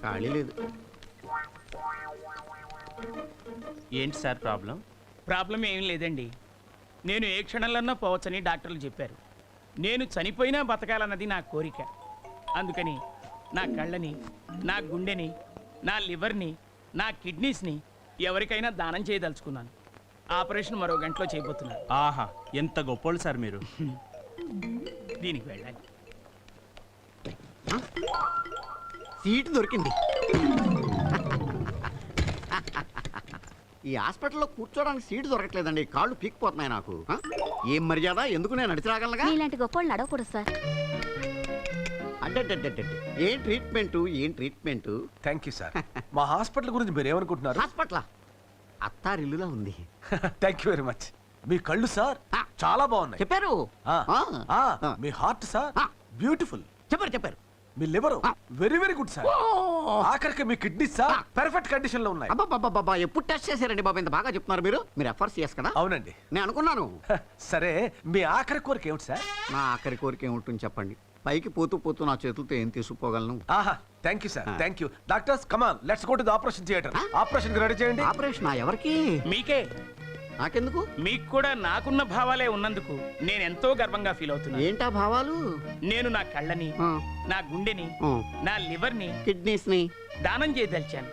ఖాళీ లేదు. ఏంటి సార్ ప్రాబ్లం? ప్రాబ్లం ఏం లేదండి. నేను ఏ క్షణంలోనో పోవచ్చని డాక్టర్లు చెప్పారు. నేను చనిపోయినా బతకాలన్నది నా కోరిక. అందుకని నా కళ్ళని, నా గుండెని, నా లివర్ని, నా కిడ్నీస్ని ఎవరికైనా దానం చేయదలుచుకున్నాను. ఆపరేషన్ మరో గంటలో చేయబోతున్నాను. ఆహా, ఎంత గొప్పోళ్ళు సార్ మీరు. దీనికి వెళ్ళాలి. సీటు దొరికింది. ఈ హాస్పిటల్లో కూర్చోడానికి సీటు దొరకట్లేదండి. కాళ్ళు పీక్కిపోతున్నాయి నాకు. ఏం మర్యాద? ఎందుకు నేను నడిచి రాగలగా? ఇలాంటి గొప్పవాళ్ళు నడవకూడదు సార్. అంటే ఏం ట్రీట్మెంట్, ఏం ట్రీట్మెంట్? Thank you sir. మా హాస్పిటల్ గురించి మీరు ఏమనుకుంటున్నారు? హాస్పిటల్ అత్తారిల్లులా ఉంది. Thank you very much. మీ కళ్ళు సార్ చాలా బాగున్నాయి. చెప్పారు. మీ హార్ట్ సార్ బ్యూటిఫుల్. చెప్పారు. మీ liver very very good sir. ఆఖరికి మీ కిడ్నీ సార్ పర్ఫెక్ట్ కండిషన్ లో ఉన్నాయి. అబ్బా, ఎప్పుడు టెస్ట్ చేశారండి బాబు? ఇంత బాగా చెప్తున్నారు మీరు. మీరు ఎఫ్ఆర్సీఎస్ కదా? అవునండి. నేను అనుకున్నాను. సరే, మీ ఆఖరి కోరిక ఏమిటి సార్? నా ఆఖరి కోరిక ఏమిటని చెప్పండి. పైకి పోతూ నా చేతులతో ఏం తీసుకుపోగలను? ఆహా, thank you sir. Thank you. Doctors come on, let's go to the operation theatre. Operation కి రెడీ చేయండి. ఆపరేషన్ ఎవరికి? మీకే. నాకెందుకు? మీకు కూడా నాకున్న భావాలే ఉన్నందుకు నేను ఎంతో గర్వంగా ఫీల్ అవుతున్నాను. ఏంటా భావాలు? నేను నా కళ్ళని, నా గుండెని, నా లివర్ని, కిడ్నీస్ ని దానం చేయదలిచాను.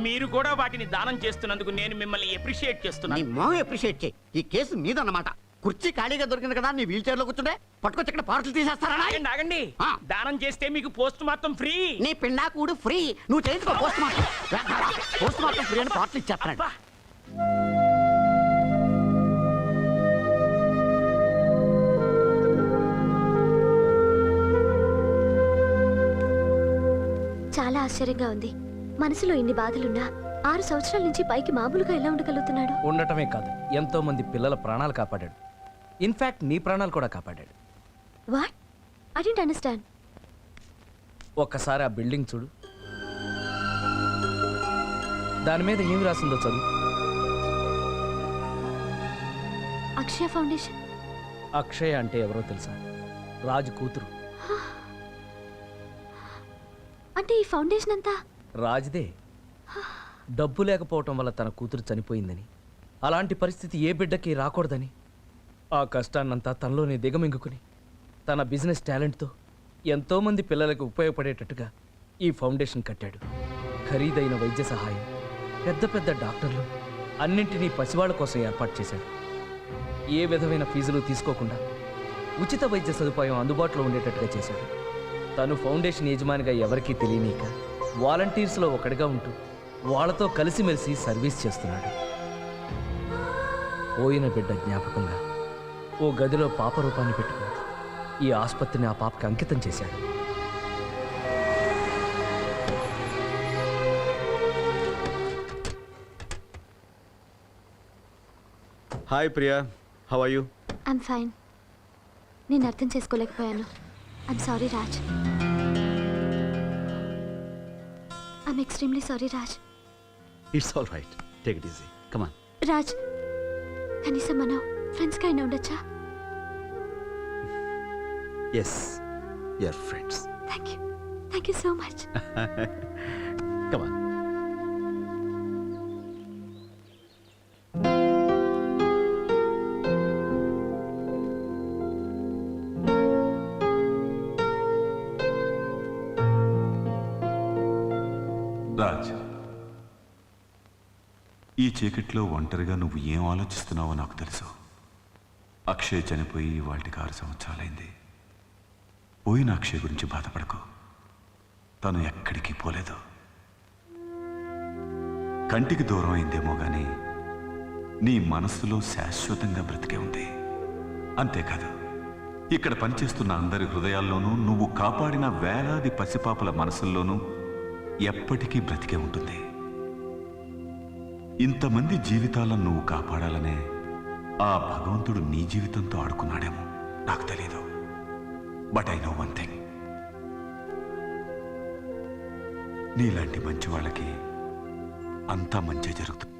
మీరు కూడా వాటిని దానం చేస్తున్నందుకు నేను మిమ్మల్ని అప్రిషియేట్ చేస్తున్నాను. అప్రిషియేట్ చేయి. ఈ కేసు నీదన్నమాట. కుర్చీ ఖాళీగా దొరికింది కదా, నీ వీల్ చైర్ లో కూర్చుంటే పట్టుకొచ్చి ఇక్కడ పార్సల్ తీసేస్తారా? ఆగండి. దానం చేస్తే మీకు పోస్ట్ మార్టం ఫ్రీ. నీ పిండాకుడు ఫ్రీ. నువ్వు చేయించుకో post mortem. Post mortem free అని పార్సల్ ఇచ్చేస్తాడు. చాలా ఆశ్చర్యంగా ఉంది. మనసులో ఇన్ని బాధలున్నా 6 సంవత్సరాల నుంచి పైకి మామూలుగా ఎలా ఉండగలుగుతున్నాడు? ఉండటమే కాదు, ఎంతో మంది పిల్లల ప్రాణాలు కాపాడాడు. ఇన్ఫాక్ట్ నీ ప్రాణాలు కూడా కాపాడాడు. వాట్? I don't understand. ఒక్కసారి ఆ బిల్డింగ్ చూడు. దాని మీద ఏమి రాసిందో చదువు. అక్షయ ఫౌండేషన్. అక్షయ అంటే ఎవరో తెలుసా? రాజు కూతురు. అంటే ఈ ఫౌండేషన్ అంతా రాజుదే. డబ్బు లేకపోవటం వల్ల తన కూతురు చనిపోయిందని, అలాంటి పరిస్థితి ఏ బిడ్డకి రాకూడదని ఆ కష్టాన్నంతా తనలోనే దిగమింగుకుని తన బిజినెస్ టాలెంట్తో ఎంతోమంది పిల్లలకు ఉపయోగపడేటట్టుగా ఈ ఫౌండేషన్ కట్టాడు. ఖరీదైన వైద్య సహాయం, పెద్ద పెద్ద డాక్టర్లు అన్నింటినీ పసివాళ్ల కోసం ఏర్పాటు చేశాడు. ఏ విధమైన ఫీజులు తీసుకోకుండా ఉచిత వైద్య సదుపాయం అందుబాటులో ఉండేటట్టుగా చేశాడు. తను ఫౌండేషన్ యజమానిగా ఎవరికీ తెలియనీక వాలంటీర్స్లో ఒకటిగా ఉంటూ వాళ్ళతో కలిసిమెలిసి సర్వీస్ చేస్తున్నాడు. పోయిన బిడ్డ జ్ఞాపకంగా ఓ గదిలో పాప రూపాన్ని పెట్టుకుని ఈ ఆసుపత్రిని ఆ పాపకి అంకితం చేశాడు. Hi Priya, how are you? I'm fine. నేను అర్థం చేసుకోలేకపోయాను. I'm sorry Raj. I'm extremely sorry Raj. It's all right, take it easy, come on. Raj, కనీసం మనం ఫ్రెండ్స్గా అయినా ఉండొచ్చా? Yes, you're friends. Thank you so much. Come on. Raj, ఈ చీకట్లో ఒంటరిగా నువ్వు ఏం ఆలోచిస్తున్నావో నాకు తెలుసు. అక్షయ్ చనిపోయి వాటికి 6 సంవత్సరాలైంది. పోయిన అక్షయ్ గురించి బాధపడకు. తను ఎక్కడికి పోలేదు. కంటికి దూరం అయిందేమో గాని నీ మనస్సులో శాశ్వతంగా బ్రతికే ఉంది. అంతేకాదు, ఇక్కడ పనిచేస్తున్న అందరి హృదయాల్లోనూ నువ్వు కాపాడిన వేలాది పసిపాపల మనసుల్లోనూ ఎప్పటికీ బ్రతికే ఉంటుంది. ఇంతమంది జీవితాలను నువ్వు కాపాడాలనే ఆ భగవంతుడు నీ జీవితంతో ఆడుకున్నాడేమో, నాకు తెలీదు. But I know one thing, నీలాంటి మంచి వాళ్ళకి అంతా మంచి జరుగుతుంది.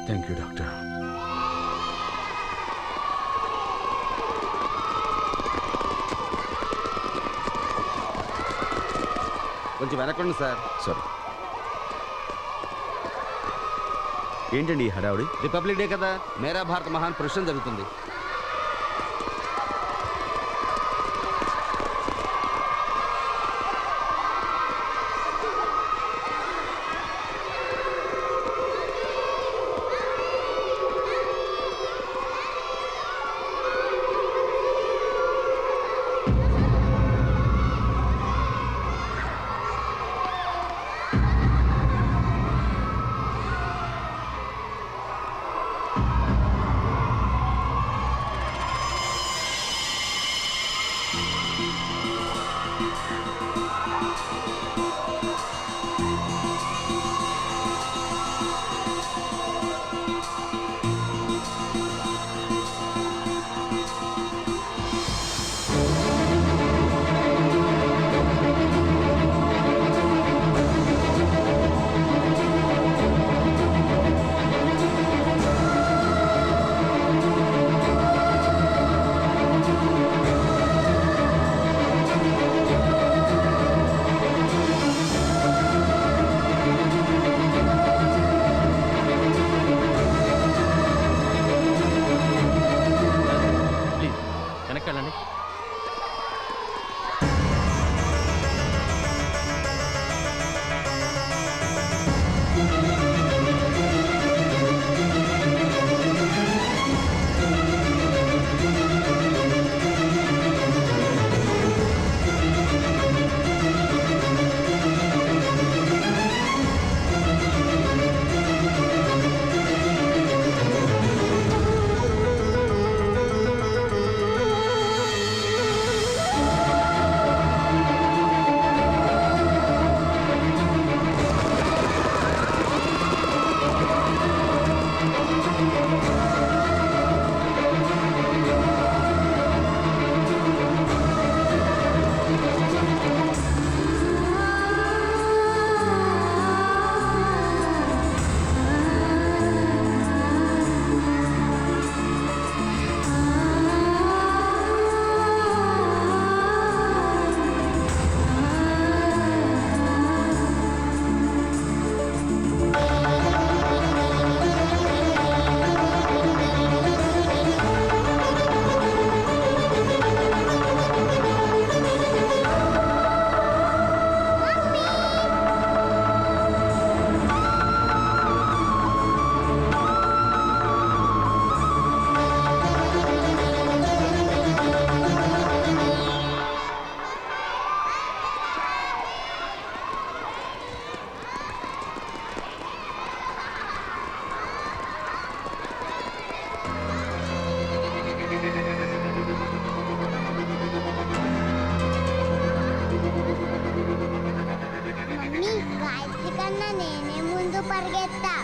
Thank you doctor. కొంచెం వెనకండి సార్. సారీ. ఏంటండి ఈ హడావుడి? రిపబ్లిక్ డే కదా, మేరా భారత్ మహాన్ పురుషం జరుగుతుంది. ప్లీజ్ వెనక్కి వెళ్ళండి. కన్నా నేనే ముందు పరిగెత్తా.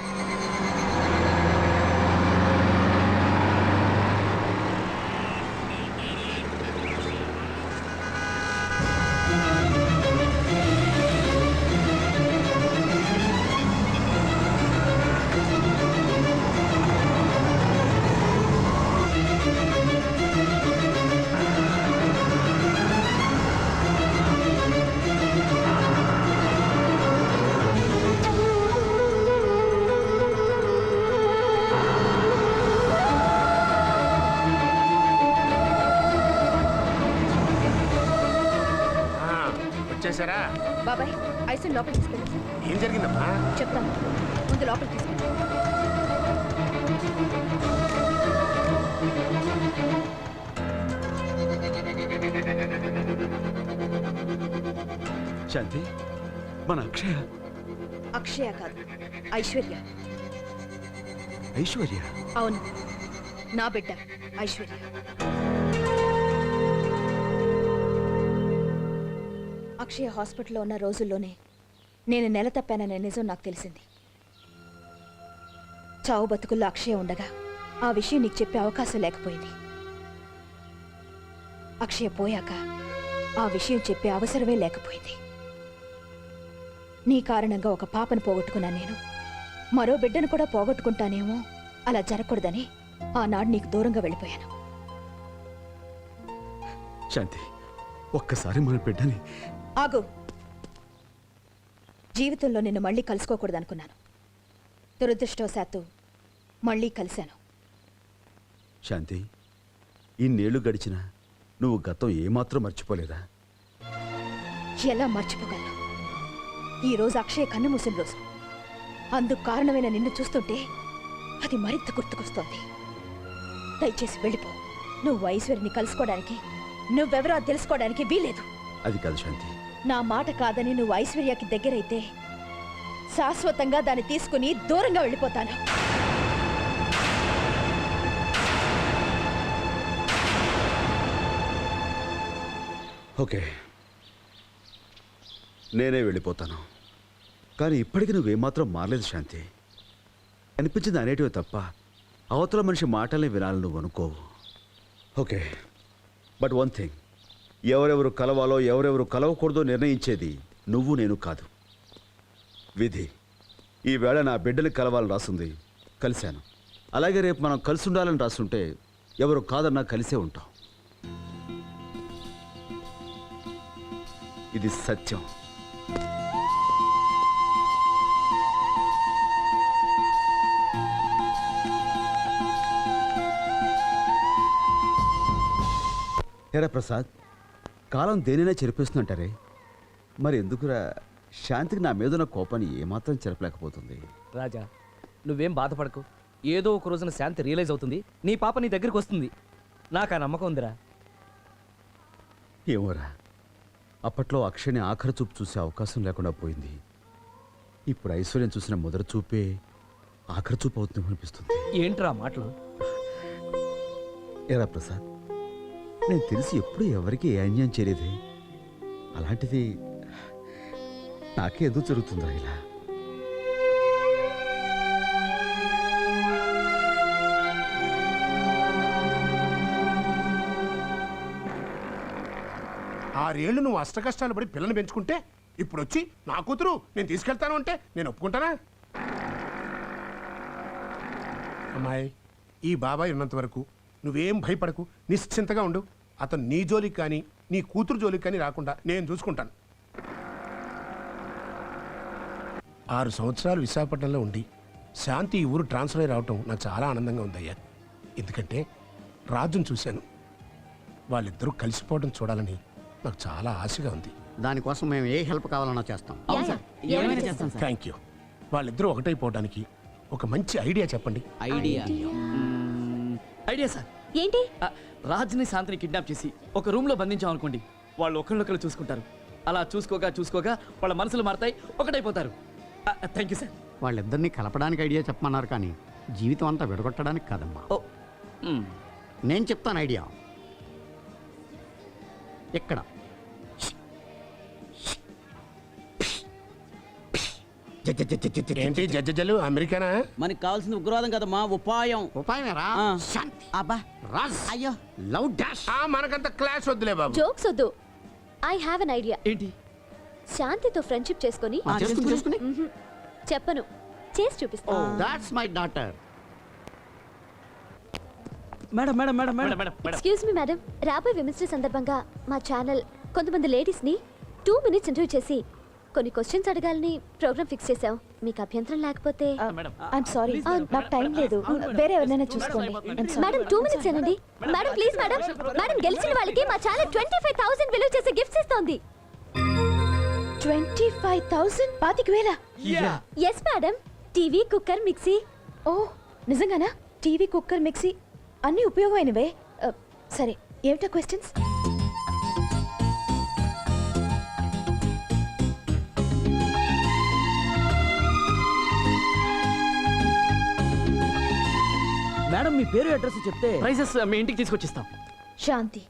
వచ్చేసారా? బాబాయ్ ఐసన్ లోపల తీసుకెళ్ళి. ఏం జరిగిందమ్మా? చెప్తాను, ముందు లోపల తీసుకెళ్ళి. శాంతి, మన అక్షయ. అక్షయ కాదు, ఐశ్వర్య. ఐశ్వర్య? అవును, నా బిడ్డ ఐశ్వర్య. అక్షయ హాస్పిటల్లో ఉన్న రోజుల్లోనే నేను నెల తప్పాననే నిజం నాకు తెలిసింది. చావు బతుకుల్లో అక్షయ ఉండగా ఆ విషయం నీకు చెప్పే అవకాశం లేకపోయింది. అక్షయ పోయాక ఆ విషయం చెప్పే అవసరమే లేకపోయింది. నీ కారణంగా ఒక పాపను పోగొట్టుకున్నాను నేను. మరో బిడ్డను కూడా పోగొట్టుకుంటానేమో, అలా జరగకూడదని ఆనాడు నీకు దూరంగా వెళ్ళిపోయాను. శాంతి, ఒక్కసారి మన బిడ్డని. ఆగు. జీవితంలో నిన్ను మళ్ళీ కలుసుకోకూడదనుకున్నాను. దురదృష్టవశాత్తు మళ్ళీ కలిశాను. శాంతి ఇన్నేళ్లు గడిచినా నువ్వు గతం ఏమాత్రం మర్చిపోలేదా? ఎలా మర్చిపోగలను? ఈ రోజు అక్షయ్ కన్ను మూసిన రోజు. అందుకు కారణమైన నిన్ను చూస్తుంటే అది మరింత గుర్తుకొస్తోంది. దయచేసి వెళ్ళిపో. నువ్వు ఐశ్వర్యని కలుసుకోవడానికి, నువ్వెవరో తెలుసుకోవడానికి వీలేదు. అది కాదు శాంతి. నా మాట కాదని నువ్వు ఐశ్వర్యకి దగ్గరైతే శాశ్వతంగా దాన్ని తీసుకుని దూరంగా వెళ్ళిపోతాను. ఓకే, నేనే వెళ్ళిపోతాను. కానీ ఇప్పటికీ నువ్వేమాత్రం మారలేదు శాంతి. అనిపించింది అనేటివే తప్ప అవతల మనిషి మాటల్ని వినాలని నువ్వు అనుకోవు. ఓకే, బట్ వన్ థింగ్, ఎవరెవరు కలవాలో ఎవరెవరు కలవకూడదో నిర్ణయించేది నువ్వు నేను కాదు, విధి. ఈవేళ నా బిడ్డని కలవాలని రాసుంది, కలిశాను. అలాగే రేపు మనం కలిసి ఉండాలని రాసుంటే ఎవరు కాదన్నా కలిసే ఉంటాం. ఇది సత్యం. హేరా ప్రసాద్, కాలం దేనైనా చెరిపేస్తుందంటారే, మరి ఎందుకురా శాంతికి నా మీద ఉన్న కోపాన్ని ఏమాత్రం చెరపలేకపోతుంది? రాజా, నువ్వేం బాధపడకు. ఏదో ఒక రోజున శాంతి రియలైజ్ అవుతుంది, నీ పాప నీ దగ్గరికి వస్తుంది. నాకు ఆ నమ్మకం ఉందిరా. ఏమోరా, అప్పట్లో అక్షయ్ని ఆఖరి చూపు చూసే అవకాశం లేకుండా పోయింది. ఇప్పుడు ఐశ్వర్యం చూసిన మొదటి చూపే ఆఖరి చూపు అవుతుంది అనిపిస్తుంది. ఏంట్రా మాటలు? ఏరా ప్రసాద్, నేను తెలిసి ఎప్పుడు ఎవరికి ఏ అన్యాయం చేయలేదే, అలాంటిది నాకే ఎందుకు జరుగుతుందా ఇలా? ఆరేళ్లు నువ్వు అష్ట కష్టాలు పడి పిల్లని పెంచుకుంటే ఇప్పుడు వచ్చి నా కూతురు నేను తీసుకెళ్తాను అంటే నేను ఒప్పుకుంటానా? అమ్మాయి, ఈ బాబాయ్ ఉన్నంత వరకు నువ్వేం భయపడకు, నిశ్చింతగా ఉండు. అతను నీ జోలికి కానీ నీ కూతురు జోలికి కానీ రాకుండా నేను చూసుకుంటాను. 6 సంవత్సరాలు విశాఖపట్నంలో ఉండి శాంతి ఈ ఊరు ట్రాన్స్ఫర్ అయి రావటం నాకు చాలా ఆనందంగా ఉందయ్యా. ఎందుకంటే రాజును చూశాను, వాళ్ళిద్దరూ కలిసిపోవడం చూడాలని నాకు చాలా ఆశగా ఉంది. దానికోసం మేము ఏ హెల్ప్ కావాలన్నా చేస్తాం. Thank you. వాళ్ళిద్దరూ ఒకటైపోవడానికి ఒక మంచి ఐడియా చెప్పండి. Idea sir. ఏంటి? రాజ్ని శాంతిని కిడ్నాప్ చేసి ఒక రూమ్ లో బంధించాం అనుకోండి. వాళ్ళు ఒకళ్ళొకళ్ళు చూసుకుంటారు. అలా చూసుకోగా వాళ్ళ మనసులు మారతాయి, ఒకటైపోతారు. Thank you sir. వాళ్ళిద్దరినీ కలపడానికి ఐడియా చెప్పమన్నారు, కానీ జీవితం అంతా విడగొట్టడానికి కాదమ్మా. ఓ, నేను చెప్తాను ఐడియా. ఇక్కడ ఏంటి జడ్జలు అమెరికానా? మనకి కావాల్సిన ఉగ్రవాదం కదమ్మా, ఉపాయం. ఉపాయమేరా? ఆ. శాంతి, అబ్బా, రాజ్, అయ్యో, లవ్ డాష్. మనకంత క్లాస్ వద్దులే బాబు. జోక్స్ వద్దు. I have an idea. ఏంటి? శాంతితో ఫ్రెండ్షిప్ చేసుకొని చేసుకుని చెప్పను, చేసి చూపిస్తా. That's my daughter. Madam madam madam madam madam, madam. Excuse me madam, రాబోయే విమెన్స్ డే సందర్భంగా మా ఛానల్ కొంతమంది లేడీస్ ని 2 minutes ఇంటర్వ్యూ చేసి కొన్ని క్వశ్చన్స్ అడగాలని ప్రోగ్రామ్ ఫిక్స్ చేసాం. మీకు అభ్యంతరం లేకపోతే? మేడం, ఐఎమ్ సారీ, నాకు టైం లేదు. వేరే ఎవరినైనా చూసుకోండి. మేడం 2 minutes ఏనండి. Madam please madam. మేడం గెలిచిన వాళ్ళకి మా ఛానల్ 25,000 విలువ చేసే గిఫ్ట్స్ ఇస్తోంది. 25,000? 25,000? Yes madam. TV, cooker, mixie. ఓ నిజంగానా? టీవీ, కుక్కర్, మిక్సీ అన్నీ ఉపయోగమైనవే. సరే, ఏమిటా క్వశ్చన్స్? మేడం మీ పేరు అడ్రస్ చెప్తే ప్రైజెస్ మీ ఇంటికి తీసుకొచ్చిస్తాం. శాంతి.